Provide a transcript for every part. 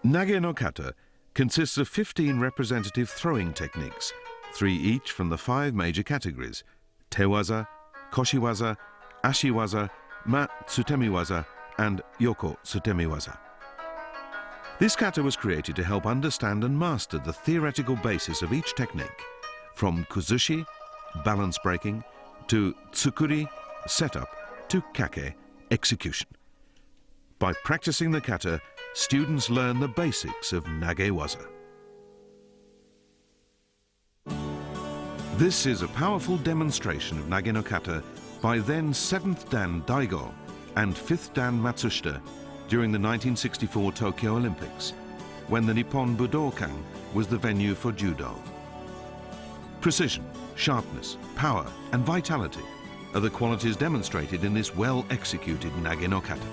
Nage no kata consists of 15 representative throwing techniques, 3 each from the 5 major categories: Te-waza, Koshi-waza, Ashi-waza, Ma-tsutemi-waza, and Yoko-tsutemi-waza. This kata was created to help understand and master the theoretical basis of each technique, from kuzushi, balance breaking, to tsukuri, setup, to kake, execution. By practicing the kata, students learn the basics of nage-waza. This is a powerful demonstration of nage no kata by then 7th Dan Daigo and 5th Dan Matsushita during the 1964 Tokyo Olympics, when the Nippon Budokan was the venue for judo. Precision, sharpness, power, and vitality are the qualities demonstrated in this well-executed nage no kata.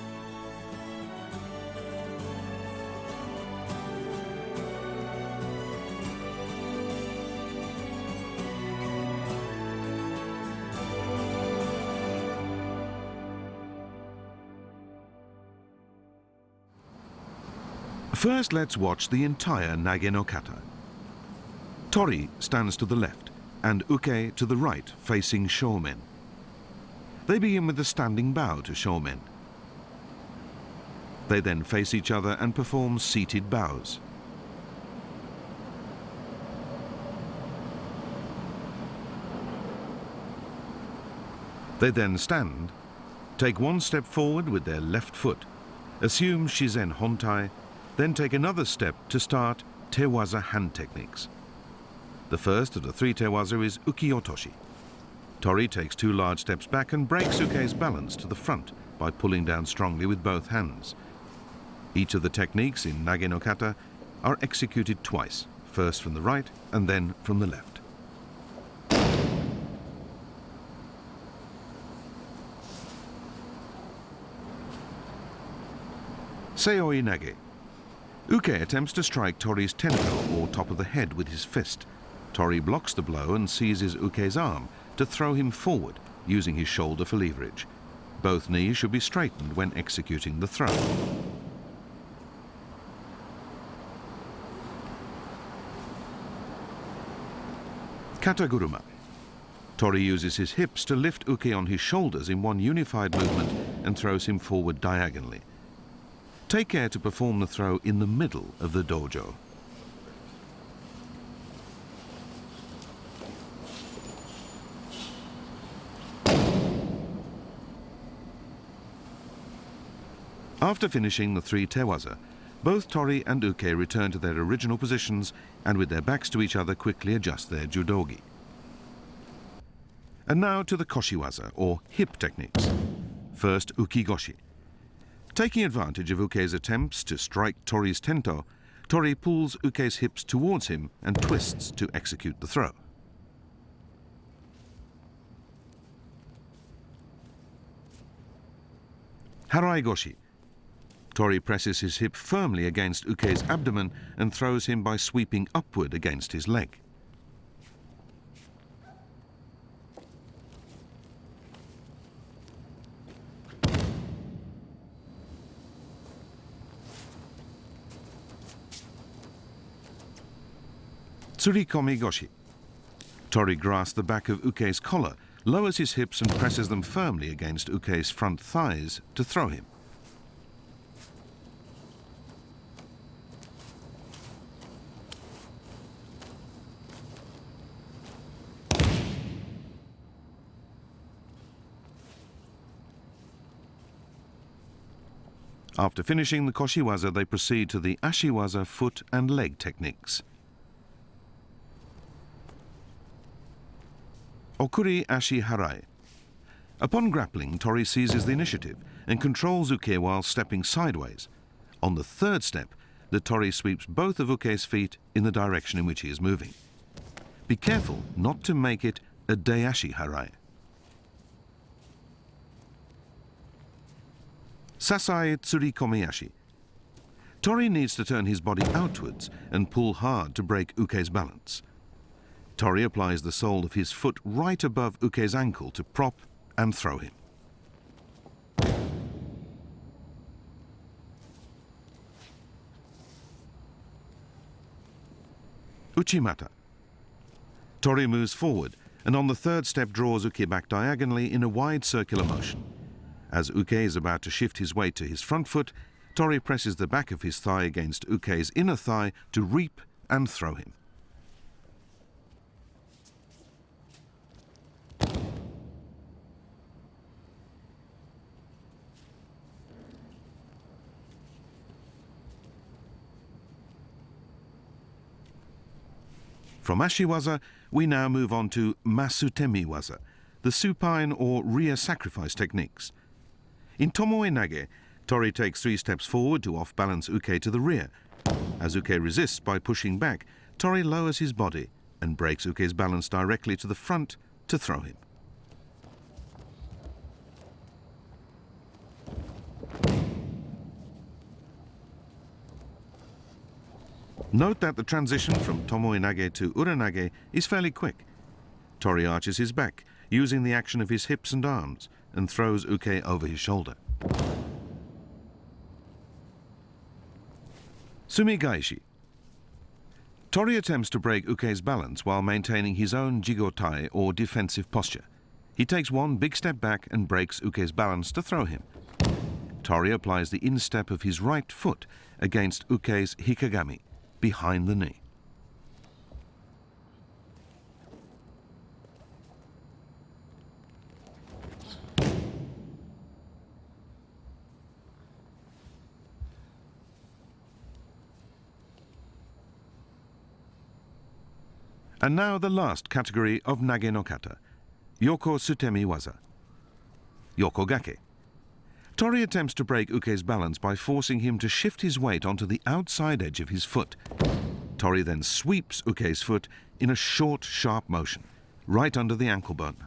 First, let's watch the entire nage no kata. Tori stands to the left and Uke to the right, facing shomen. They begin with a standing bow to shomen. They then face each other and perform seated bows. They then stand, take one step forward with their left foot, assume shizen hontai, then take another step to start te-waza hand techniques. The first of the 3 te-waza is Uki-otoshi. Tori takes 2 large steps back and breaks Uke's balance to the front by pulling down strongly with both hands. Each of the techniques in nage no kata are executed twice, first from the right and then from the left. Seoi-nage. Uke attempts to strike Tori's tento, or top of the head, with his fist. Tori blocks the blow and seizes Uke's arm to throw him forward, using his shoulder for leverage. Both knees should be straightened when executing the throw. Kata-guruma. Tori uses his hips to lift Uke on his shoulders in one unified movement and throws him forward diagonally. Take care to perform the throw in the middle of the dojo. After finishing the 3 te-waza, both Tori and Uke return to their original positions and with their backs to each other quickly adjust their judogi. And now to the koshi-waza, or hip techniques. First, Uki-goshi. Taking advantage of Uke's attempts to strike Tori's tento, Tori pulls Uke's hips towards him and twists to execute the throw. Harai-goshi. Tori presses his hip firmly against Uke's abdomen and throws him by sweeping upward against his leg. Tsurikomi-goshi. Tori grasps the back of Uke's collar, lowers his hips and presses them firmly against Uke's front thighs to throw him. After finishing the koshi-waza, they proceed to the ashi-waza foot and leg techniques. Okuri-ashi-harai. Upon grappling, Tori seizes the initiative and controls Uke while stepping sideways. On the 3rd step, the Tori sweeps both of Uke's feet in the direction in which he is moving. Be careful not to make it a Dayashi-harai. Sasaei-tsurikomi-ashi. Tori needs to turn his body outwards and pull hard to break Uke's balance. Tori applies the sole of his foot right above Uke's ankle to prop and throw him. Uchi-mata. Tori moves forward and on the third step draws Uke back diagonally in a wide circular motion. As Uke is about to shift his weight to his front foot, Tori presses the back of his thigh against Uke's inner thigh to reap and throw him. From Ashi-waza, we now move on to Masutemi-waza, the supine or rear sacrifice techniques. In Tomoe-nage, Tori takes 3 steps forward to off-balance Uke to the rear. As Uke resists by pushing back, Tori lowers his body and breaks Uke's balance directly to the front to throw him. Note that the transition from Tomoe-nage to Ura-nage is fairly quick. Tori arches his back, using the action of his hips and arms, and throws Uke over his shoulder. Sumi-gaeshi. Tori attempts to break Uke's balance while maintaining his own jigotai or defensive posture. He takes 1 big step back and breaks Uke's balance to throw him. Tori applies the instep of his right foot against Uke's hikagami, behind the knee. And now the last category of Nage no Kata, Yoko-sutemi-waza. Yoko-gake. Tori attempts to break Uke's balance by forcing him to shift his weight onto the outside edge of his foot. Tori then sweeps Uke's foot in a short, sharp motion, right under the ankle bone.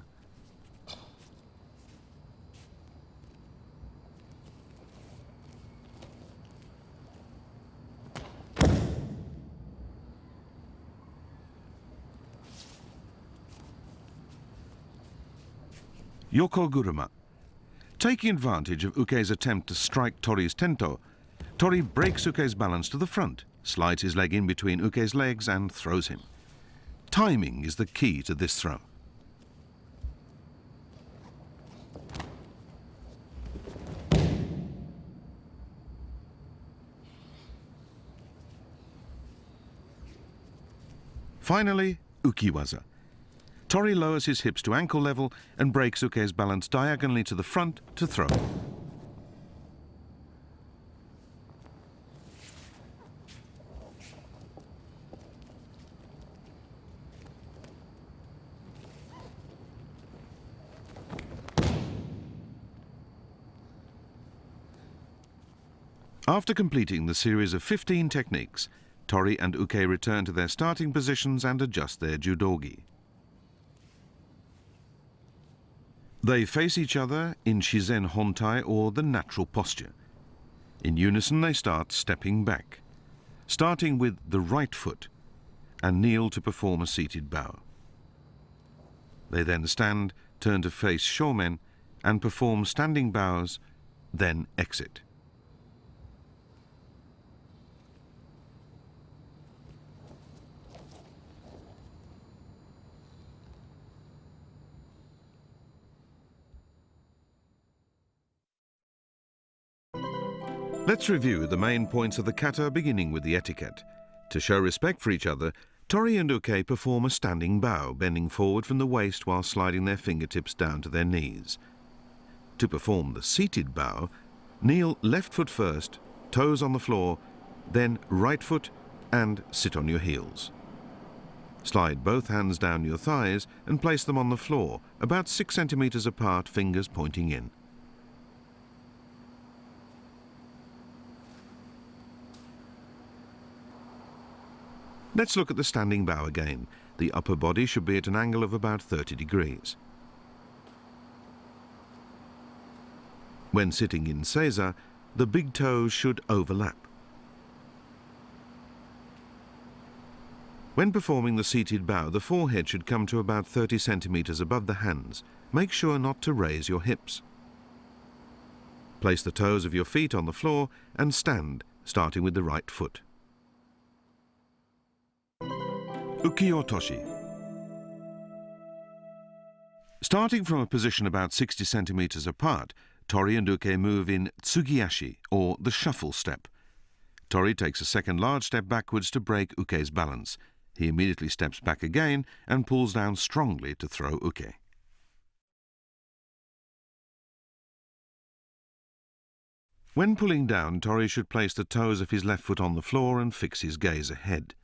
Yoko-guruma. Taking advantage of Uke's attempt to strike Tori's tento, Tori breaks Uke's balance to the front, slides his leg in between Uke's legs and throws him. Timing is the key to this throw. Finally, Uki-waza. Tori lowers his hips to ankle level and breaks Uke's balance diagonally to the front to throw. After completing the series of 15 techniques, Tori and Uke return to their starting positions and adjust their judogi. They face each other in shizen hontai, or the natural posture. In unison they start stepping back, starting with the right foot, and kneel to perform a seated bow. They then stand, turn to face shomen, and perform standing bows, then exit. Let's review the main points of the kata, beginning with the etiquette. To show respect for each other, Tori and Uke perform a standing bow, bending forward from the waist while sliding their fingertips down to their knees. To perform the seated bow, kneel left foot first, toes on the floor, then right foot, and sit on your heels. Slide both hands down your thighs and place them on the floor, about 6 centimeters apart, fingers pointing in. Let's look at the standing bow again. The upper body should be at an angle of about 30 degrees. When sitting in seiza, the big toes should overlap. When performing the seated bow, the forehead should come to about 30 centimeters above the hands. Make sure not to raise your hips. Place the toes of your feet on the floor and stand, starting with the right foot. Uki-otoshi. Starting from a position about 60 centimeters apart, Tori and Uke move in tsugi-ashi, or the shuffle step. Tori takes a second large step backwards to break Uke's balance. He immediately steps back again and pulls down strongly to throw Uke. When pulling down, Tori should place the toes of his left foot on the floor and fix his gaze ahead.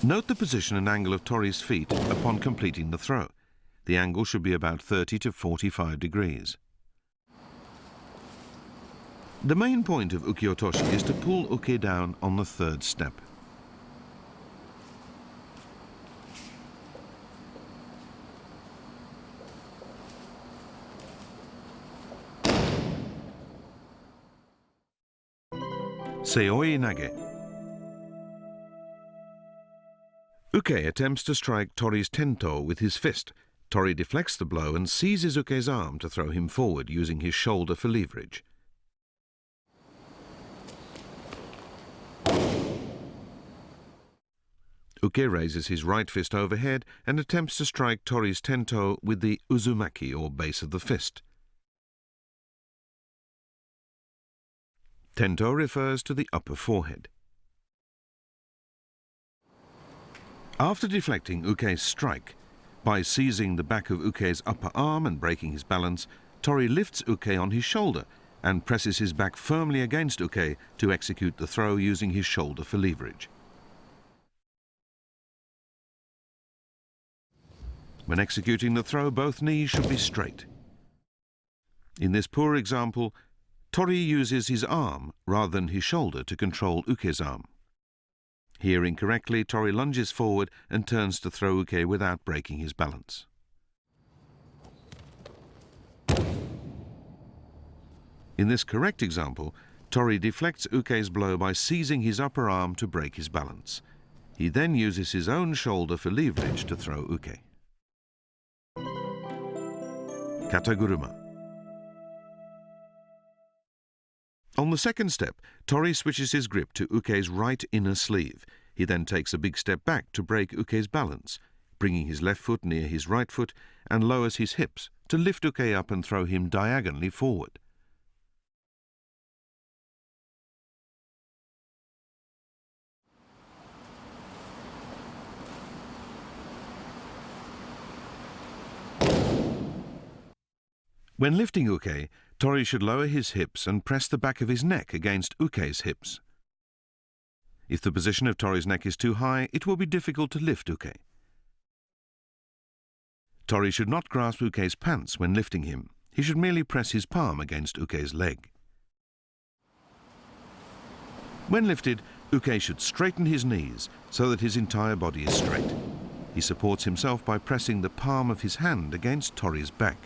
Note the position and angle of Tori's feet upon completing the throw. The angle should be about 30 to 45 degrees. The main point of Uki-otoshi is to pull Uke down on the third step. Seoi-nage. Uke attempts to strike Tori's tento with his fist. Tori deflects the blow and seizes Uke's arm to throw him forward, using his shoulder for leverage. Uke raises his right fist overhead and attempts to strike Tori's tento with the uzumaki, or base of the fist. Tento refers to the upper forehead. After deflecting Uke's strike, by seizing the back of Uke's upper arm and breaking his balance, Tori lifts Uke on his shoulder and presses his back firmly against Uke to execute the throw using his shoulder for leverage. When executing the throw, both knees should be straight. In this poor example, Tori uses his arm rather than his shoulder to control Uke's arm. Here incorrectly, Tori lunges forward and turns to throw Uke without breaking his balance. In this correct example, Tori deflects Uke's blow by seizing his upper arm to break his balance. He then uses his own shoulder for leverage to throw Uke. Kata-guruma. On the second step, Tori switches his grip to Uke's right inner sleeve. He then takes a big step back to break Uke's balance, bringing his left foot near his right foot, and lowers his hips to lift Uke up and throw him diagonally forward. When lifting Uke, Tori should lower his hips and press the back of his neck against Uke's hips. If the position of Tori's neck is too high, it will be difficult to lift Uke. Tori should not grasp Uke's pants when lifting him. He should merely press his palm against Uke's leg. When lifted, Uke should straighten his knees so that his entire body is straight. He supports himself by pressing the palm of his hand against Tori's back.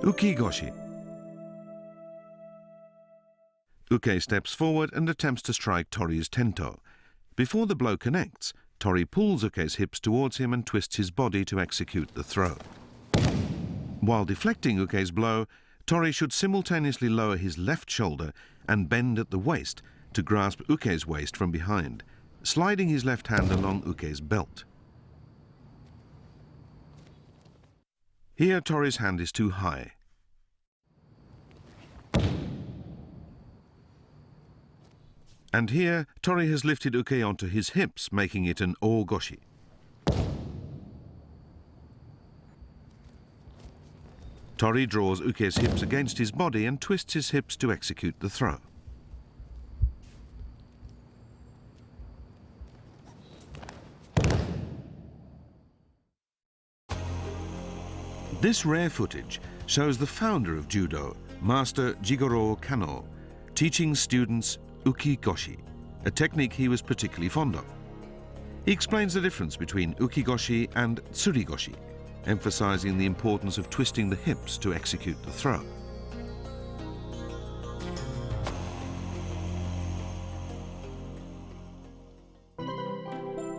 Uki-goshi. Uke steps forward and attempts to strike Tori's tento. Before the blow connects, Tori pulls Uke's hips towards him and twists his body to execute the throw. While deflecting Uke's blow, Tori should simultaneously lower his left shoulder and bend at the waist to grasp Uke's waist from behind, sliding his left hand along Uke's belt. Here, Tori's hand is too high. And here, Tori has lifted Uke onto his hips, making it an o-goshi. Tori draws Uke's hips against his body and twists his hips to execute the throw. This rare footage shows the founder of judo, Master Jigoro Kano, teaching students Uki-goshi, a technique he was particularly fond of. He explains the difference between Uki-goshi and Tsuri-goshi, emphasizing the importance of twisting the hips to execute the throw.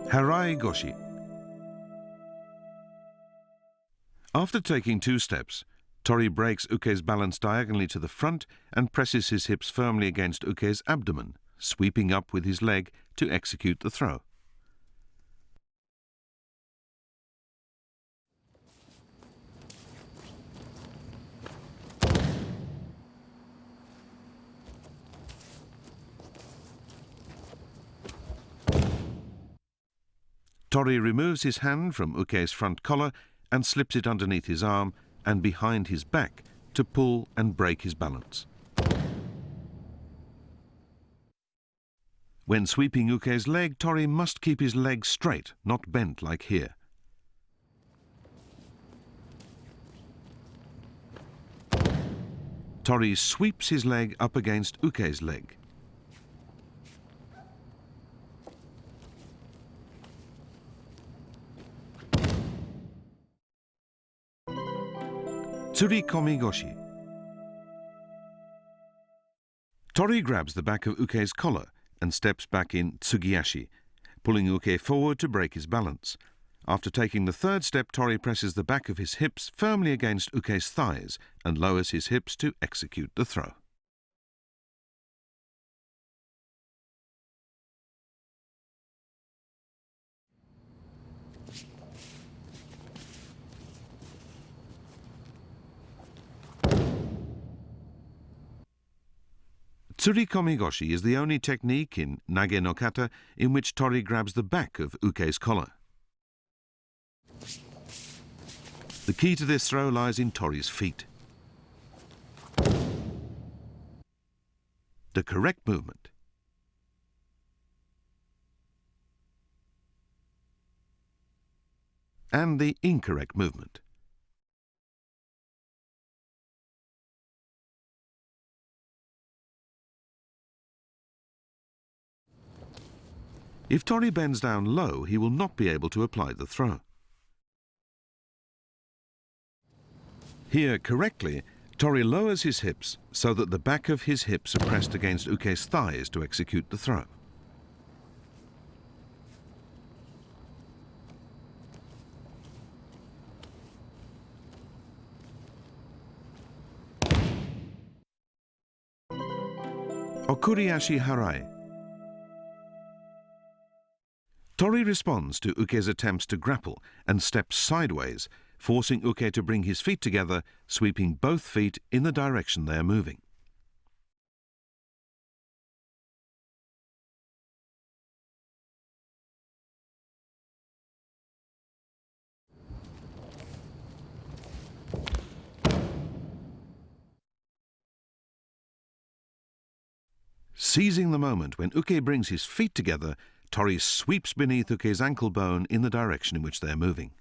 Uki-goshi-Harai-goshi. After taking 2 steps, Tori breaks Uke's balance diagonally to the front and presses his hips firmly against Uke's abdomen, sweeping up with his leg to execute the throw. Tori removes his hand from Uke's front collar and slips it underneath his arm and behind his back to pull and break his balance. When sweeping Uke's leg, Tori must keep his leg straight, not bent like here. Tori sweeps his leg up against Uke's leg. Tsurikomi-goshi. Tori grabs the back of Uke's collar and steps back in Tsugi-ashi, pulling Uke forward to break his balance. After taking the 3rd step, Tori presses the back of his hips firmly against Uke's thighs and lowers his hips to execute the throw. Tsurikomi-goshi is the only technique in Nage no Kata in which Tori grabs the back of Uke's collar. The key to this throw lies in Tori's feet. The correct movement and the incorrect movement. If Tori bends down low, he will not be able to apply the throw. Here, correctly, Tori lowers his hips so that the back of his hips are pressed against Uke's thighs to execute the throw. Okuri-ashi-harai. Tori responds to Uke's attempts to grapple and steps sideways, forcing Uke to bring his feet together, sweeping both feet in the direction they are moving. Seizing the moment when Uke brings his feet together, Tori sweeps beneath Uke's ankle bone in the direction in which they are moving.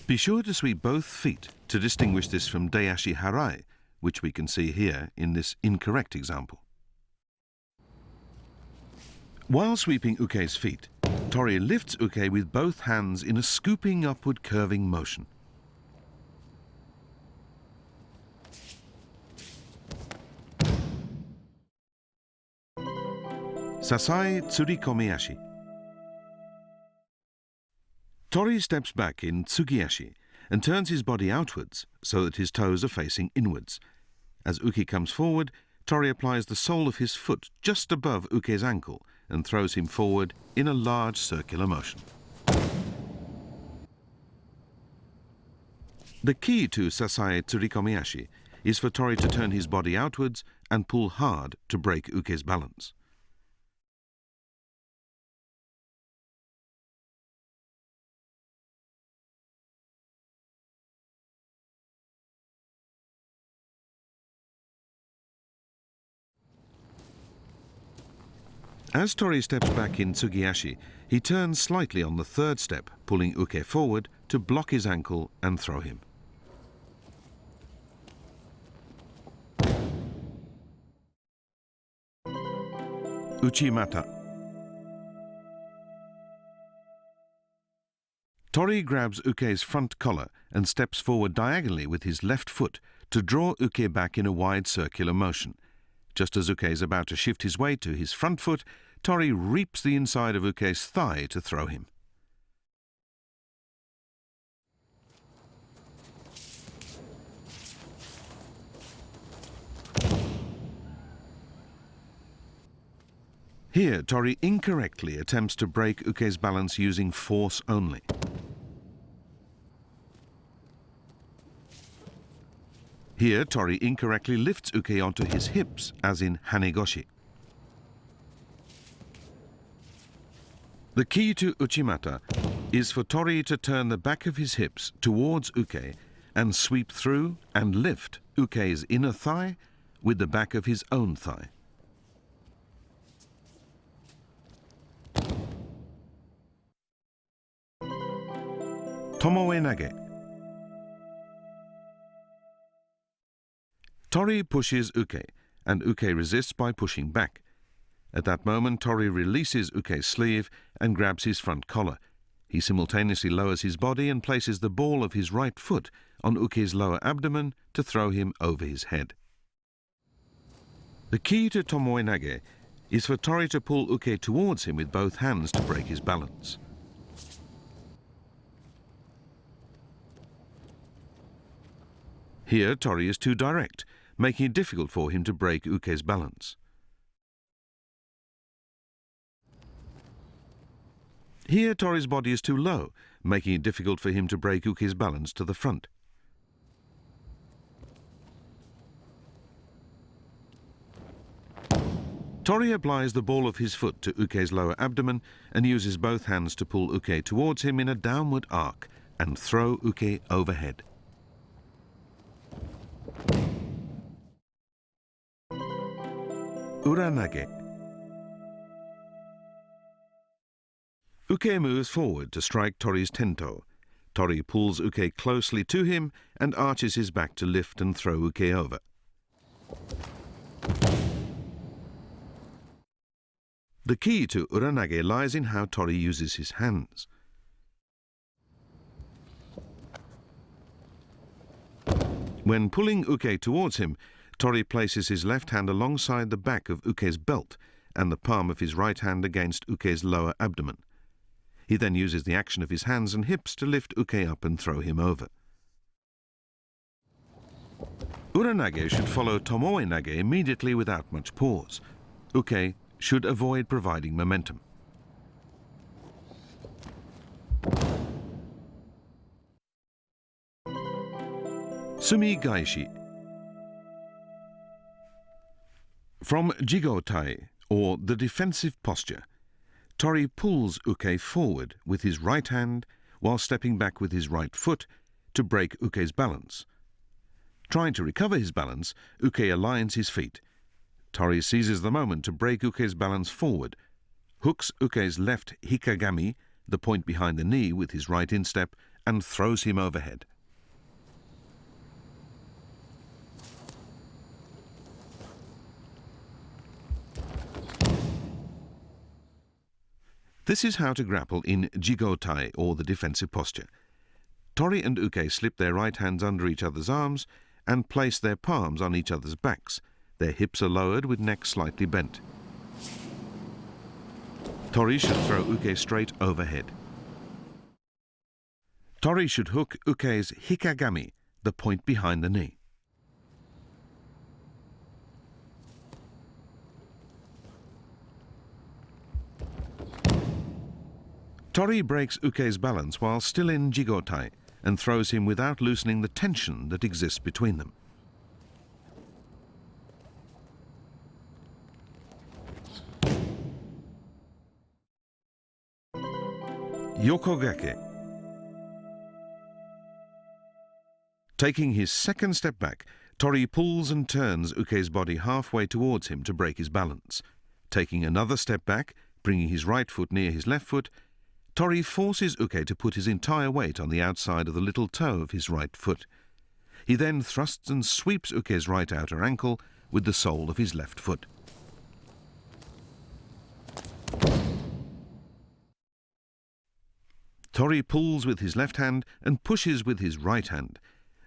Be sure to sweep both feet to distinguish this from Dei-ashi-harai, which we can see here in this incorrect example. While sweeping Uke's feet, Tori lifts Uke with both hands in a scooping upward curving motion. Sasaei-tsurikomi-ashi. Tori steps back in Tsugi-ashi and turns his body outwards so that his toes are facing inwards. As Uki comes forward, Tori applies the sole of his foot just above Uke's ankle and throws him forward in a large circular motion. The key to Sasaei-tsurikomi-ashi is for Tori to turn his body outwards and pull hard to break Uke's balance. As Tori steps back in Tsugi-ashi, he turns slightly on the 3rd step, pulling Uke forward to block his ankle and throw him. Uchi-mata. Tori grabs Uke's front collar and steps forward diagonally with his left foot to draw Uke back in a wide circular motion. Just as Uke is about to shift his weight to his front foot, Tori reaps the inside of Uke's thigh to throw him. Here, Tori incorrectly attempts to break Uke's balance using force only. Here, Tori incorrectly lifts Uke onto his hips, as in Hanegoshi. The key to Uchi-mata is for Tori to turn the back of his hips towards Uke and sweep through and lift Uke's inner thigh with the back of his own thigh. Tomoe-nage. Tori pushes Uke, and Uke resists by pushing back. At that moment, Tori releases Uke's sleeve and grabs his front collar. He simultaneously lowers his body and places the ball of his right foot on Uke's lower abdomen to throw him over his head. The key to Tomoe-nage is for Tori to pull Uke towards him with both hands to break his balance. Here, Tori is too direct, making it difficult for him to break Uke's balance. Here, Tori's body is too low, making it difficult for him to break Uke's balance to the front. Tori applies the ball of his foot to Uke's lower abdomen and uses both hands to pull Uke towards him in a downward arc and throw Uke overhead. Ura-nage. Uke moves forward to strike Tori's tento. Tori pulls Uke closely to him and arches his back to lift and throw Uke over. The key to Ura-nage lies in how Tori uses his hands. When pulling Uke towards him, Tori places his left hand alongside the back of Uke's belt and the palm of his right hand against Uke's lower abdomen. He then uses the action of his hands and hips to lift Uke up and throw him over. Ura-nage should follow Tomoe-nage immediately without much pause. Uke should avoid providing momentum. Sumi-gaeshi. From Jigo-tai, or the defensive posture, Tori pulls Uke forward with his right hand while stepping back with his right foot to break Uke's balance. Trying to recover his balance, Uke aligns his feet. Tori seizes the moment to break Uke's balance forward, hooks Uke's left hikagami, the point behind the knee, with his right instep, and throws him overhead. This is how to grapple in Jigo-tai, or the defensive posture. Tori and Uke slip their right hands under each other's arms and place their palms on each other's backs. Their hips are lowered with necks slightly bent. Tori should throw Uke straight overhead. Tori should hook Uke's hikagami, the point behind the knee. Tori breaks Uke's balance while still in Jigo-tai and throws him without loosening the tension that exists between them. Yoko-gake. Taking his second step back, Tori pulls and turns Uke's body halfway towards him to break his balance. Taking another step back, bringing his right foot near his left foot, Tori forces Uke to put his entire weight on the outside of the little toe of his right foot. He then thrusts and sweeps Uke's right outer ankle with the sole of his left foot. Tori pulls with his left hand and pushes with his right hand,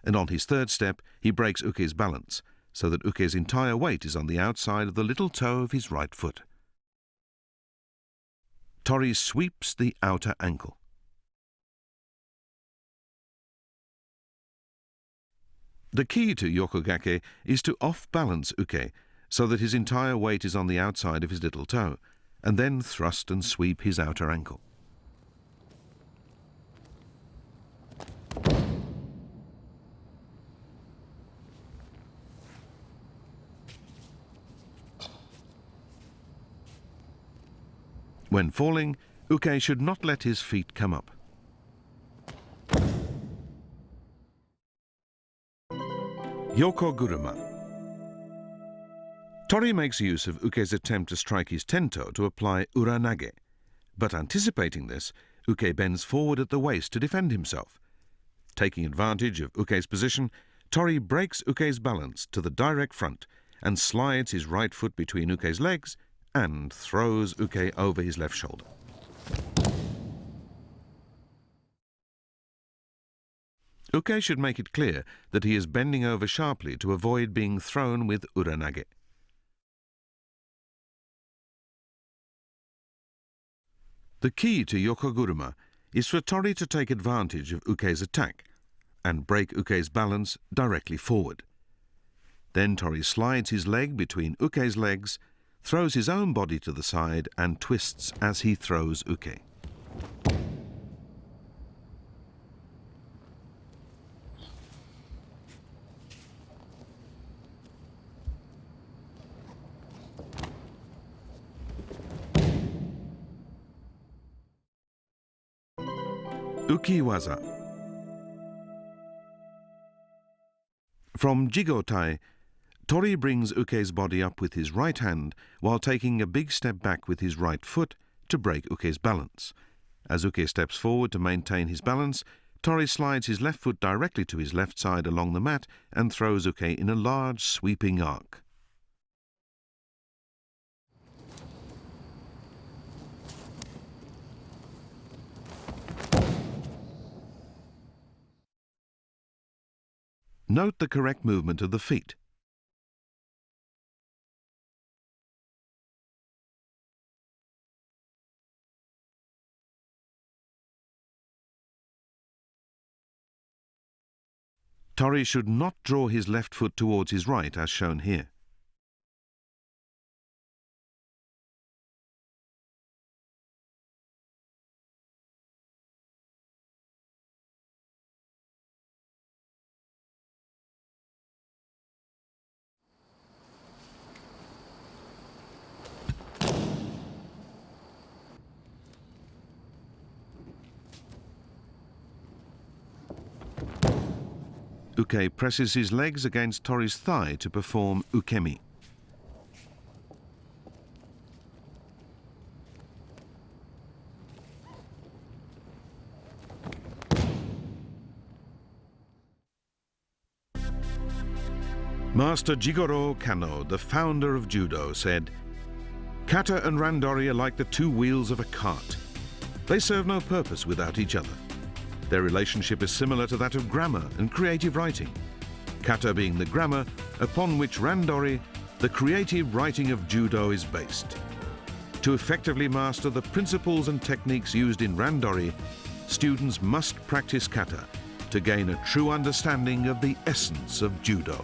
and on his third step he breaks Uke's balance, so that Uke's entire weight is on the outside of the little toe of his right foot. Tori sweeps the outer ankle. The key to Yoko-gake is to off-balance Uke so that his entire weight is on the outside of his little toe, and then thrust and sweep his outer ankle. When falling, Uke should not let his feet come up. Yoko-guruma. Tori makes use of Uke's attempt to strike his tento to apply Ura-nage, but anticipating this, Uke bends forward at the waist to defend himself. Taking advantage of Uke's position, Tori breaks Uke's balance to the direct front and slides his right foot between Uke's legs and throws Uke over his left shoulder. Uke should make it clear that he is bending over sharply to avoid being thrown with Ura-nage. The key to Yoko-guruma is for Tori to take advantage of Uke's attack and break Uke's balance directly forward. Then Tori slides his leg between Uke's legs, throws his own body to the side and twists as he throws Uke. Uki-waza. From Jigotai, Tori brings Uke's body up with his right hand while taking a big step back with his right foot to break Uke's balance. As Uke steps forward to maintain his balance, Tori slides his left foot directly to his left side along the mat and throws Uke in a large sweeping arc. Note the correct movement of the feet. Tori should not draw his left foot towards his right as shown here. Uke presses his legs against Tori's thigh to perform ukemi. Master Jigoro Kano, the founder of judo, said, "Kata and randori are like the two wheels of a cart. They serve no purpose without each other. Their relationship is similar to that of grammar and creative writing, kata being the grammar upon which randori, the creative writing of judo, is based. To effectively master the principles and techniques used in randori, students must practice kata to gain a true understanding of the essence of judo."